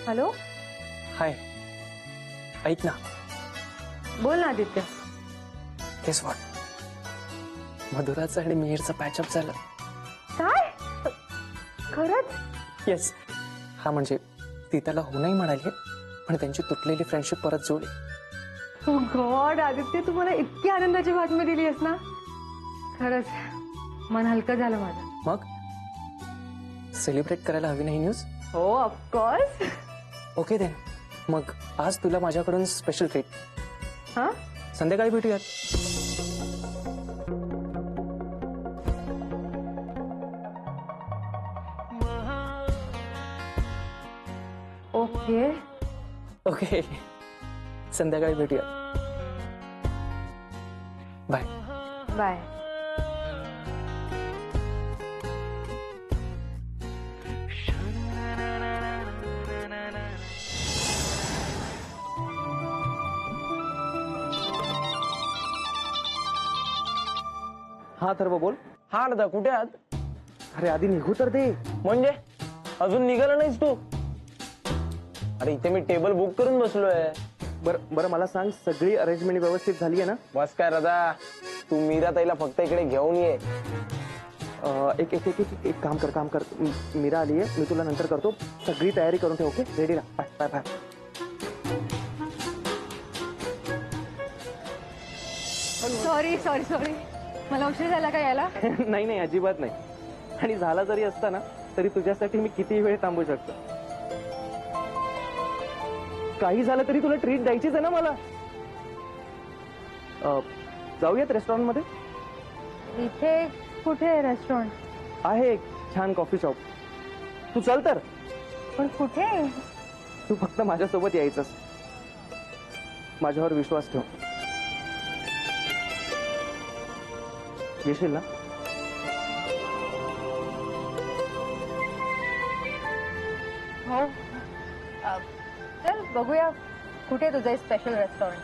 Hello. हाय, ऐक ना. बोल ना आदित्य. गेस व्हॉट, मधुराचं आणि मिहिरचं पॅचअप झालं. काय? खरंच? येस. हा म्हणजे ती त्याला हो नाही म्हणाली, पण त्यांची तुटलेली फ्रेंडशिप परत जोडली. ओ गॉड आदित्य, तू मला इतकी आनंदाची बातमी दिलीस ना, खरंच मन हलकं झालं माझं. मग सेलिब्रेट करायला हवी नाही न्यूज? हो ऑफकोर्स. ओके देन, मग आज तुला माझ्याकडून स्पेशल ट्रीट. हा, संध्याकाळी भेटूयात. ओके. ओके, संध्याकाळी भेटूयात. बाय. बाय. हा थर्व बोल. हा दादा, कुठे आहात? अरे आधी निघू तर दे. म्हणजे अजून निघाला नाहीस तू? अरे इथे मी टेबल बुक करून बसलोय. बरं बरं, मला सांग, सगळी अरेंजमेंट व्यवस्थित झाली आहे ना? बस काय दादा, तू मीरा ताईला फक्त इकडे घेऊन ये. एक एक एक एक एक काम कर. मीरा आली आहे, मी तुला नंतर करतो. सगळी तयारी करून ठेव. ओके, रेडी राहा. Bye bye bye. Sorry sorry sorry, मला उशीर झाला का यायला? नाही नाही, अजिबात नाही. आणि झाला जरी असता ना, तरी तुझ्यासाठी मी किती वेळ थांबू शकतो. काही झालं तरी तुला ट्रीट द्यायचीच आहे ना मला. जाऊयात रेस्टॉरंट मध्ये. इथे कुठे रेस्टॉरंट? आहे एक छान कॉफी शॉप. तू चल तर. पण कुठे? तू फक्त माझ्यासोबत यायचंस. माझ्यावर विश्वास ठेव. येशील ना? हो. चल बघूया कुठे तुझं स्पेशल रेस्टॉरंट.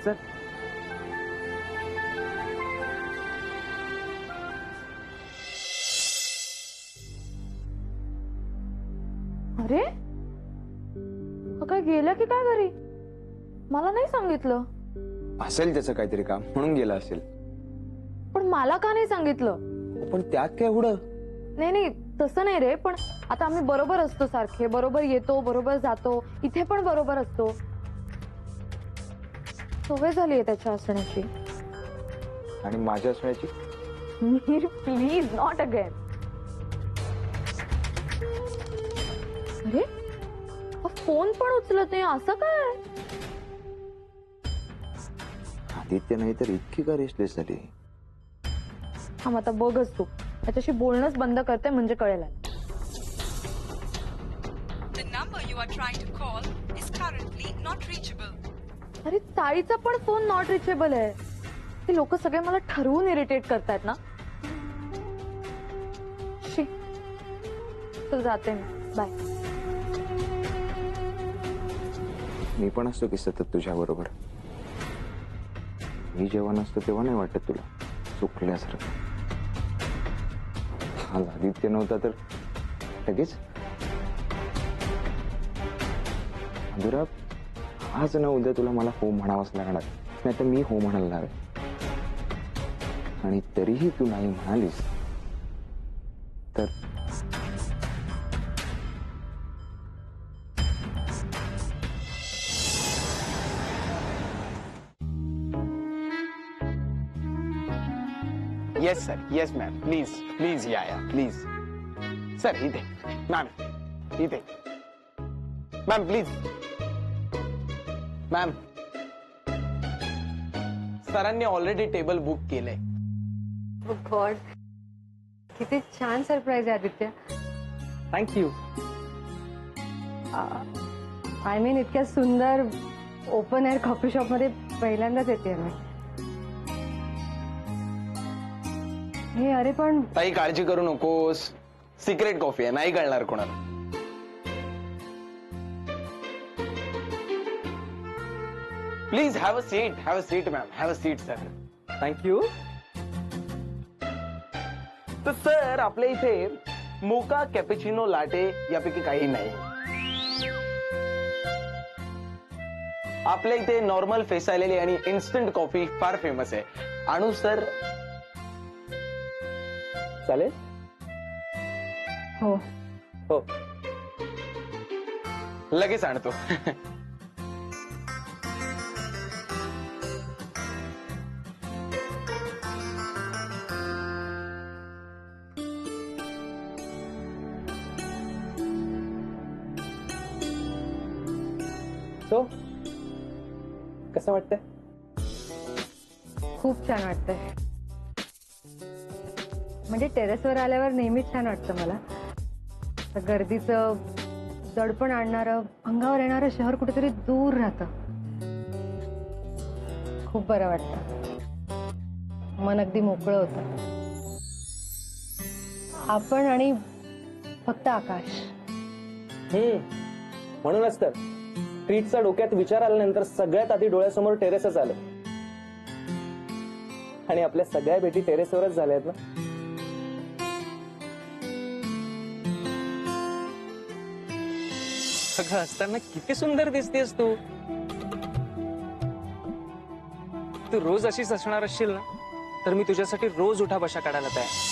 चल. अरे काय गेलं की काय घरी? मला नाही सांगितलं. असेल त्याचं काहीतरी काम म्हणून गेला असेल. पण मला का नाही सांगितलं? पण त्यात काय एवढं? नाही नाही, तसं नाही रे. पण आता आम्ही बरोबर असतो, सारखे बरोबर येतो, बरोबर जातो, इथे पण बरोबर असतो. सवय झाली आहे त्याच्या असण्याची. आणि माझ्या असण्याची? Mir please, not again. अरे फोन पण उचलत नाही, असं काय? आदित्य नाही तर इतकी का रेस्टलेस झाली? हा, आता बघच तू, त्याच्याशी बोलणंच बंद करते म्हणजे कळेल. The number you are trying to call is currently not reachable. अरे ताईचा पण फोन नॉट रिचेबल आहे. ते लोक सगळे मला ठरवून इरिटेट करतायत ना. शी, चल जाते मी. बाय. मी पण असतो की सतत तुझ्या बरोबर. मी जेव्हा नसतो तेव्हा नाही वाटत तुला चुकल्यासारखं? आज आदित्य नव्हता तर लगेच मधुरा, आज ना उद्या तुला मला हो म्हणावंच लागणार, नाही तर मी हो म्हणायला हवे. आणि तरीही तू नाही म्हणालीस तर yes sir, yes ma'am, please please या प्लीज. सर इथे, मॅम इथे. Ma'am please. मॅम, सरांनी ऑलरेडी टेबल बुक केलंय. गॉड, किती छान सरप्राईज आहे आदित्य. थँक्यू. आय मीन, इतक्या सुंदर ओपन एअर कॉफी शॉप मध्ये पहिल्यांदाच येते मी. हे अरे पण काही काळजी करू नकोस, सिक्रेट कॉफी आहे, नाही कळणार कोणाला. Please have a seat ma'am, have a seat sir. Thank you. तर सर, आपल्या इथे मोका कॅपेचिनो लाटे यापैकी काही नाही. आपल्या इथे नॉर्मल फेस आलेली आणि इन्स्टंट कॉफी फार फेमस आहे. आणू सर? चालेल. हो. हो. लगेच आणतो. तो कसं वाटतंय? खूप छान वाटतंय. म्हणजे टेरेसवर आल्यावर नेहमीच छान वाटतं मला. तर गर्दीचं दडपण आणणारं अंगावर येणारं शहर कुठेतरी दूर राहतं. खूप बरं वाटतं. मन अगदी मोकळं होतं. आपण आणि फक्त आकाश. म्हणूनच तर ट्रीटचा डोक्यात विचार आल्यानंतर सगळ्यात आधी डोळ्यासमोर टेरेसच आलं. आणि आपल्या सगळ्या भेटी टेरेसवरच झाल्या आहेत ना. सगळं असताना किती सुंदर दिसतेस तू. तू रोज अशीच असणार असशील ना, तर मी तुझ्यासाठी रोज उठा बशा काढायला तयार.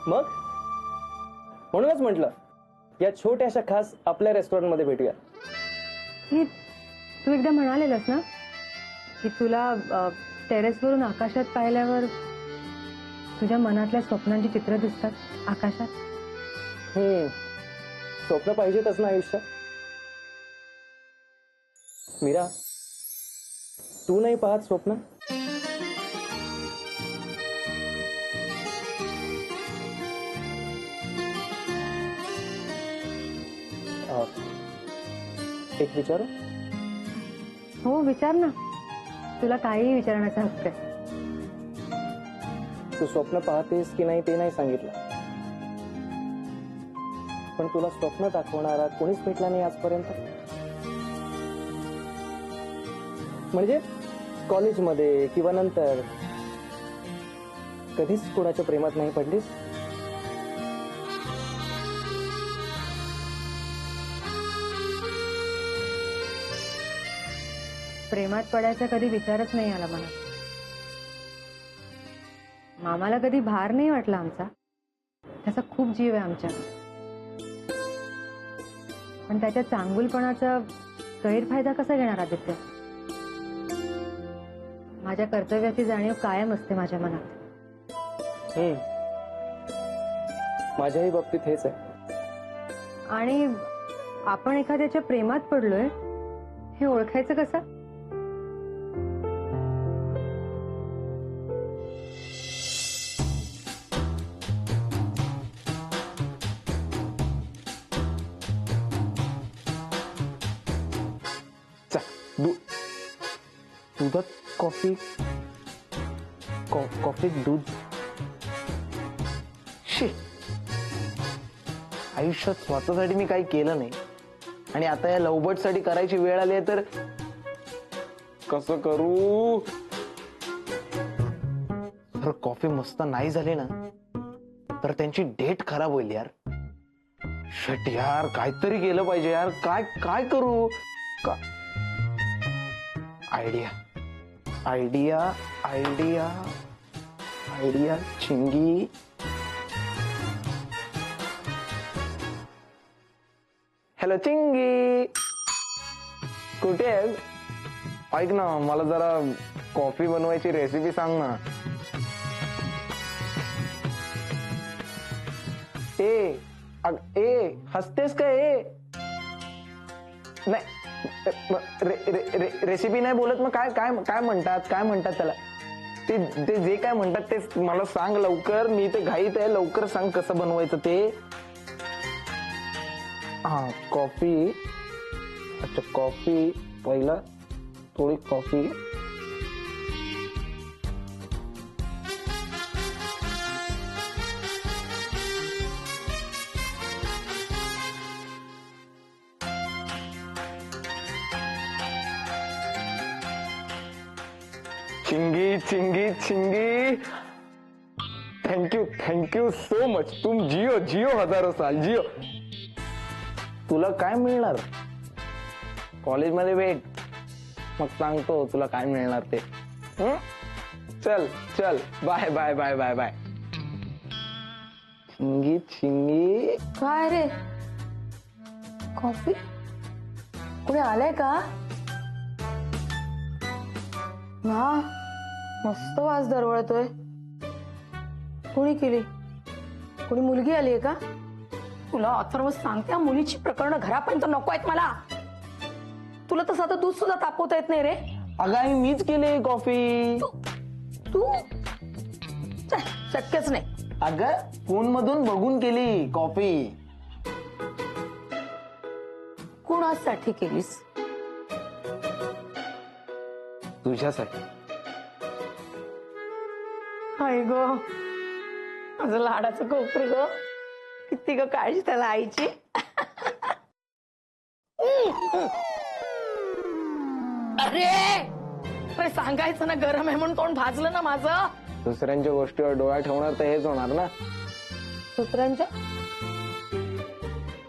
मग म्हणूनच म्हटलं या छोट्याशा खास आपल्या रेस्टॉरंटमध्ये भेटूया. ही तू एकदा म्हणालेलंस ना की तुला टेरेसवरून आकाशात पाहिल्यावर तुझ्या मनातल्या स्वप्नांची चित्र दिसतात आकाशात. स्वप्न पाहिजेतच ना आयुष्यात. मीरा, तू नाही पाहत स्वप्न? एक विचारू? हो विचार ना. तुला काहीही विचारण्याचा हक्क आहे. तू स्वप्न पाहतेस की नाही ते नाही सांगितलं, पण तुला स्वप्न दाखवणारा कोणीच भेटला नाही आजपर्यंत. म्हणजे कॉलेजमध्ये किंवा नंतर कधीच कोणाच्या प्रेमात नाही पडलीस? प्रेमात पडायचा कधी विचारच नाही आला मला. मामाला कधी भार नाही वाटला आमचा. त्याचा खूप जीव आहे आमच्या. पण त्याच्या चांगुलपणाचा गैरफायदा कसा घेणार आदित्य? माझ्या कर्तव्याची जाणीव कायम असते माझ्या मनात. माझ्याही बाबतीत हेच आहे. आणि आपण एखाद्याच्या प्रेमात पडलोय हे ओळखायचं कसं? दुधात कॉफी, कॉफीत दूध. आयुष्यात स्वतःसाठी मी काही केलं नाही आणि आता या लवबर्ड साठी करायची वेळ आली आहे तर कसं करू? जर कॉफी मस्त नाही झाली ना तर त्यांची डेट खराब होईल यार. शट यार, काहीतरी केलं पाहिजे यार. काय काय करू? आयडिया आयडिया आयडिया आयडिया चिंगी. हॅलो चिंगी, कुठे आहे? ऐक ना, मला जरा कॉफी बनवायची रेसिपी सांग ना. ए हसतेस का? नाही रेसिपी नाही बोलत. मग काय काय काय म्हणतात त्याला? ते जे काय म्हणतात ते मला सांग लवकर. मी ते घाईत आहे. लवकर सांग कसं बनवायचं ते. हा कॉफी. अच्छा कॉफी. पहिला थोडी कॉफी. चिंगी चिंगी चिंगी, थँक्यू सो मच. तुम जिओ जिओ हजारो साल जिओ. तुला काय मिळणार कॉलेजमध्ये भेट, मग सांगतो तुला काय मिळणार ते. हं? चल चल bye bye bye bye bye. चिंगी चिंगी. काय रे, कॉफी कुणी आलंय का? हा, मस्त वास दरवळतोय. कुणी केली? कुणी मुलगी आली आहे का? तुला अथर्व सांगते, मुलीची प्रकरण घरापर्यंत नको आहेत मला. तुला तसं आता दूध सुद्धा तापवता येत नाही रे. अगं आई मीच केली कॉफी. तू शक्यच नाही. अगं फोन मधून बघून केली कॉफी. कुणासाठी केलीस? तुझ्यासाठी. आई ग, माझं लाडाचं कोपर ग, किती ग काळजी त्याला आईची. अरे अरे सांगायचं ना, गरम आहे म्हणून तोंड भाजलं ना माझं. दुसऱ्यांच्या गोष्टीवर डोळा ठेवणार तर हेच होणार ना. दुसऱ्यांच्या?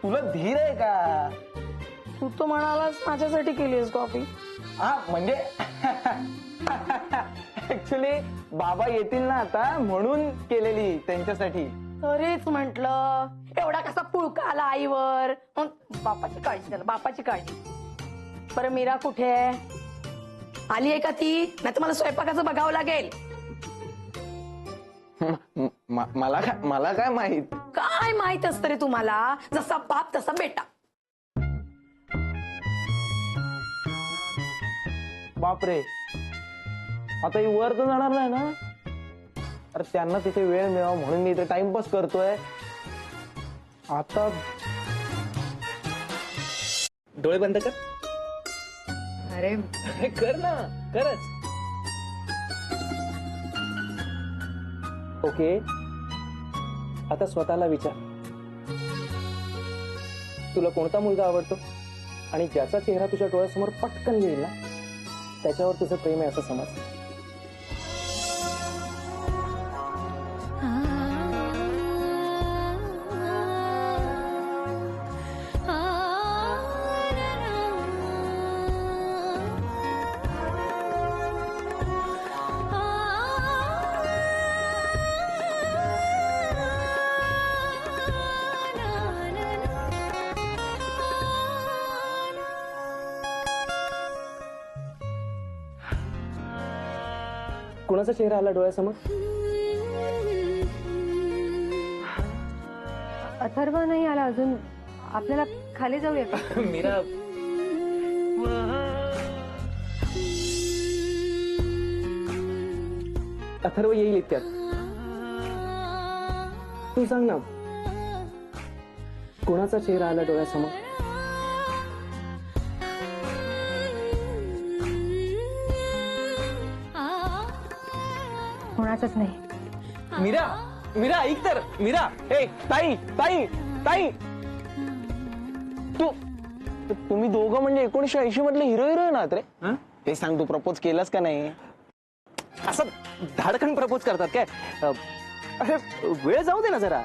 तुला धीर आहे का? तू तो म्हणालास माझ्यासाठी केलीस कॉफी. हा म्हणजे ऍक्च्युली बाबा येतील ना आता, म्हणून केलेली त्यांच्यासाठी. तरीच म्हंटल एवढा कसा पुळका आला आईवर. बापाची काळजी त्याला, बापाची काळजी. बरं मीरा कुठे आहे? आली आहे का ती? नाही तर मला स्वयंपाकाचं बघावं लागेल. मला काय माहित. काय माहित असतं रे तुम्हाला? जसा बाप तसा बेटा. बापरे, आता ही वर तर जाणार नाही ना? अरे त्यांना तिथे वेळ मिळावा म्हणून मी इथे टाइमपास करतोय. आता डोळे बंद कर. अरे कर ना, करच. ओके, आता स्वतःला विचार, तुला कोणता मुलगा आवडतो आणि ज्याचा चेहरा तुझ्या डोळ्यासमोर पटकन येईल ना, त्याच्यावर तुझं प्रेम आहे असं समज. कोणाचा चेहरा आला डोळ्यासमोर? अथर्व नाही आला अजून. आपल्याला खाली जाऊया का? मीरा, अथर्व येईल इतक्यात. तू सांग ना, कोणाचा चेहरा आला डोळ्यासमोर? कोणाचंच नाही. मीरा, मीरा ऐक तर. मीरा, ए ताई ताई ताई, तुम्ही दोघं म्हणजे 1980 मधले हिरो हिरोईन आहात रे. ते सांग, तू प्रपोज केलंस का नाही? असं धाडकन प्रपोज करतात काय? अरे वेळ जाऊ दे ना जरा.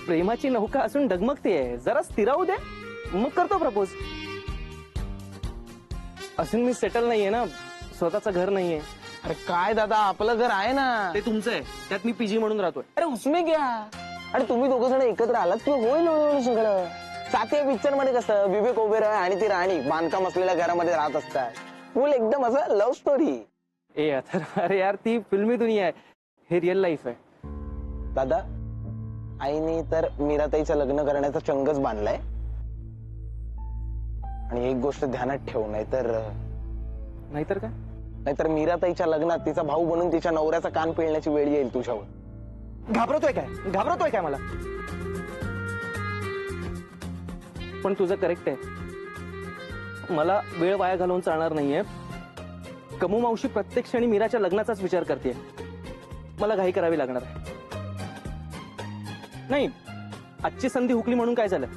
प्रेमाची नौका असून डगमगतीये, जरा स्थिरावू दे, मग करतो प्रपोज. असून मी सेटल नाहीये ना, स्वतःचं घर नाहीये. अरे काय दादा, आपलं घर आहे ना. ते तुमचं आहे, त्यात मी पीजी म्हणून राहतोय. अरे उसमे घ्या. आणि तुम्ही दोघं जण एकत्र आलात की होईल हळूहळू सगळं. साथी पिक्चर मध्ये कसं विवेक ओबेरॉय आणि ती राणी बांधकाम असलेल्या घरामध्ये राहत असतात. फुल एकदम असं लव्ह स्टोरी. ए अरे यार, ती फिल्मी दुनिया आहे, हे रिअल लाईफ आहे. दादा, आईने तर मीराताईचं लग्न करण्याचा चंगच बांधलाय. आणि एक गोष्ट ध्यानात ठेव, नाहीतर काय? नाहीतर मीराताईच्या लग्नात तिचा भाऊ बनून तिच्या नवऱ्याचा कान पिळण्याची वेळ येईल तुझ्यावर. घाबरतोय काय मला? पण तुझं करेक्ट आहे, मला वेळ वाया घालवून चालणार नाहीये. कमू मावशी प्रत्येक क्षणी मीराच्या लग्नाचाच विचार करते. मला घाई करावी लागणार आहे. नाही, आजची संधी हुकली म्हणून काय झालं,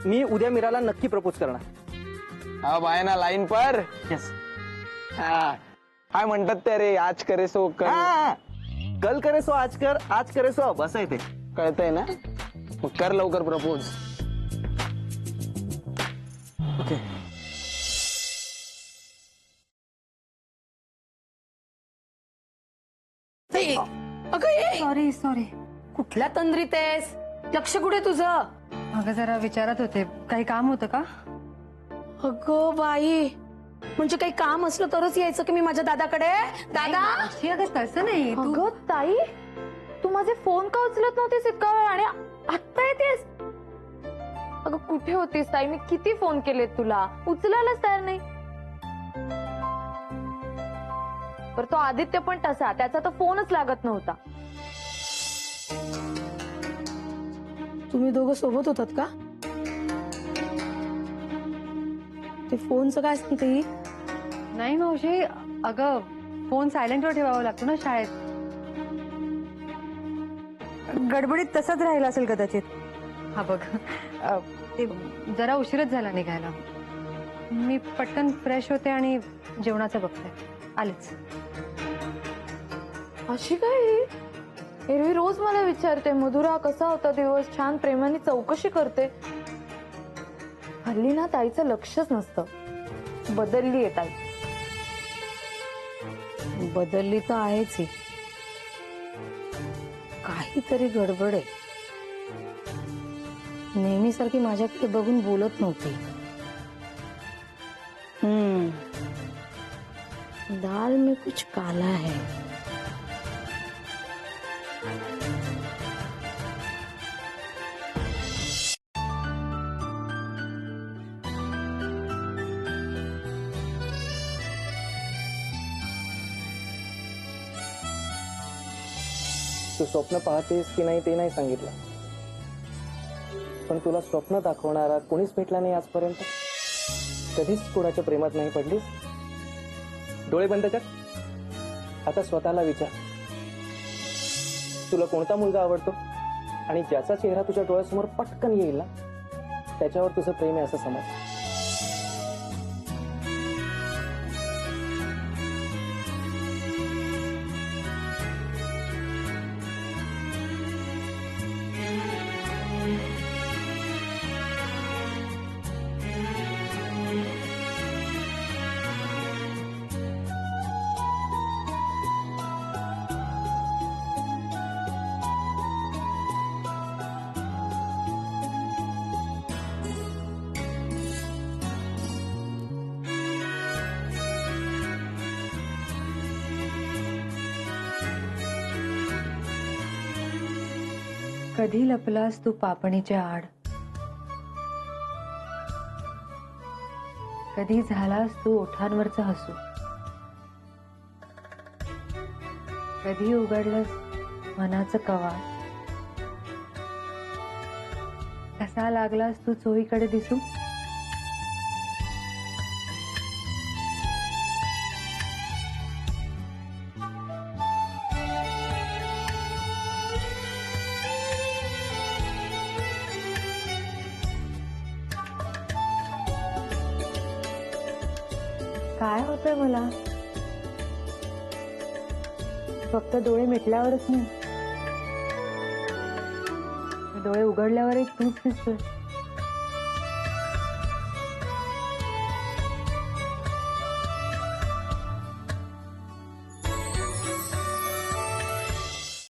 मी उद्या मीराला नक्की प्रपोज करणार. अब आए ना लाइन पर. येस. हाँ, काय म्हणतात ते रे, आज करे सो कल. कल करे सो आज करे सो अब असं आहे ते. कळतंय ना? मग कर लवकर प्रपोज. ओके. Sorry sorry. कुठल्या तंद्रीत आहेस? लक्ष कुठे तुझं? अगं जरा विचारत होते, काही काम होतं का? अगं बाई, म्हणजे काही काम असलं तरच यायचं की मी माझ्या दादाकडे? दादा, अशी अगं तसं नाही. तू अगं ताई, तू माझे फोन का उचलत नव्हतीस इतका वेळ आणि आत्ता येतेस? अगं कुठे होतीस ताई? मी किती फोन केलेत तुला, उचलायलाच तयार नाही. पर तो आदित्य पण तसा, त्याचा तर फोनच लागत नव्हता. तुम्ही दोघं सोबत होतात का? ते फोनचं काय सांगते ही? नाही मावशी, अगं फोन सायलेंटवर ठेवावा लागतो ना शाळेत. गडबडीत तसाच राहिला असेल कदाचित. हा बघ, ते जरा उशीरच झाला निघायला. मी पटकन फ्रेश होते आणि जेवणाचं बघते. आलेच. अशी काय? एरवी रोज मला विचारते, मधुरा कसा होता दिवस, छान प्रेमाने चौकशी करते. हल्ली ना ताईचं लक्षच नसतं. बदलली आहे ताई. बदलली तर आहेच ही. काहीतरी गडबड आहे. नेहमीसारखी माझ्याकडे बघून बोलत नव्हती. दाल में कुछ काला है. तू स्वप्न पाहतेस की नाही ते नाही सांगितलं, पण तुला स्वप्न दाखवणारा कोणीच भेटला नाही आजपर्यंत. कधीच कोणाच्या प्रेमात नाही पडलीस. डोळे बंद कर. आता स्वतःला विचार, तुला कोणता मुलगा आवडतो आणि ज्याचा चेहरा तुझ्या डोळ्यासमोर पटकन येईल ना, त्याच्यावर तुझं प्रेम आहे असं समज. कधी लपलास तू पापणीच्या आड, कधी झालास तू ओठांवरचं हसू, कधी उघडलंस मनाचं कवाड, कसा लागलास तू चोहीकडे दिसू. काय होतंय मला? फक्त डोळे मिटल्यावरच नाही, डोळे उघडल्यावरही तूच दिसतोय.